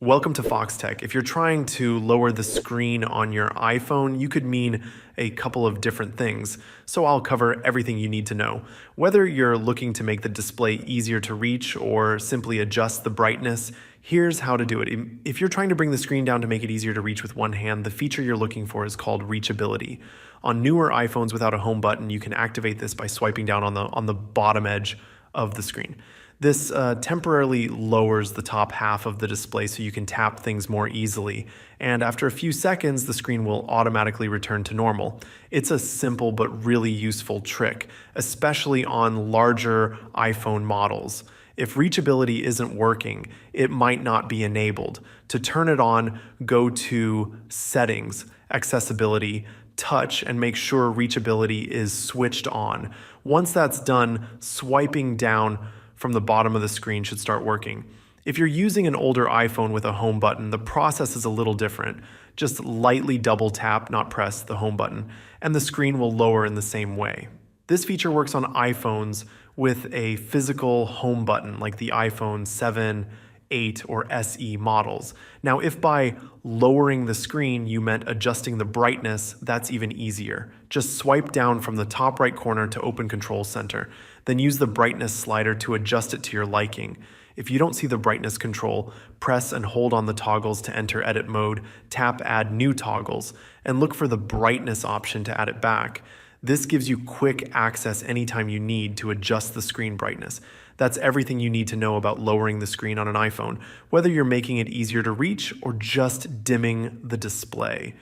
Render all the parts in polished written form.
Welcome to Foxtecc. If you're trying to lower the screen on your iPhone, you could mean a couple of different things. So I'll cover everything you need to know. Whether you're looking to make the display easier to reach or simply adjust the brightness, here's how to do it. If you're trying to bring the screen down to make it easier to reach with one hand, the feature you're looking for is called reachability. On newer iPhones without a home button, you can activate this by swiping down on the bottom edge of the screen. This temporarily lowers the top half of the display so you can tap things more easily, and after a few seconds, the screen will automatically return to normal. It's a simple but really useful trick, especially on larger iPhone models. If reachability isn't working, it might not be enabled. To turn it on, go to Settings, Accessibility, Touch, and make sure reachability is switched on. Once that's done, swiping down from the bottom of the screen should start working. If you're using an older iPhone with a home button, the process is a little different. Just lightly double tap, not press, the home button, and the screen will lower in the same way. This feature works on iPhones with a physical home button like the iPhone 7, 8, or SE models. Now, if by lowering the screen you meant adjusting the brightness, that's even easier. Just swipe down from the top right corner to open Control Center, then use the brightness slider to adjust it to your liking. If you don't see the brightness control, press and hold on the toggles to enter edit mode, tap add new toggles, and look for the brightness option to add it back. This gives you quick access anytime you need to adjust the screen brightness. That's everything you need to know about lowering the screen on an iPhone, whether you're making it easier to reach or just dimming the display.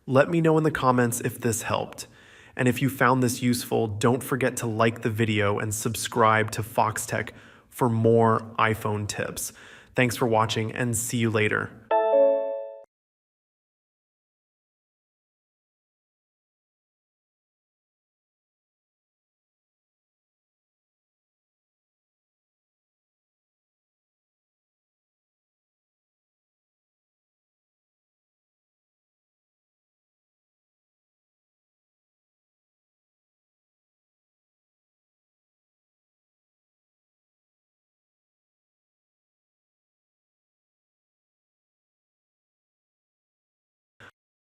Let me know in the comments if this helped. And if you found this useful, don't forget to like the video and subscribe to Foxtecc for more iPhone tips. Thanks for watching and see you later.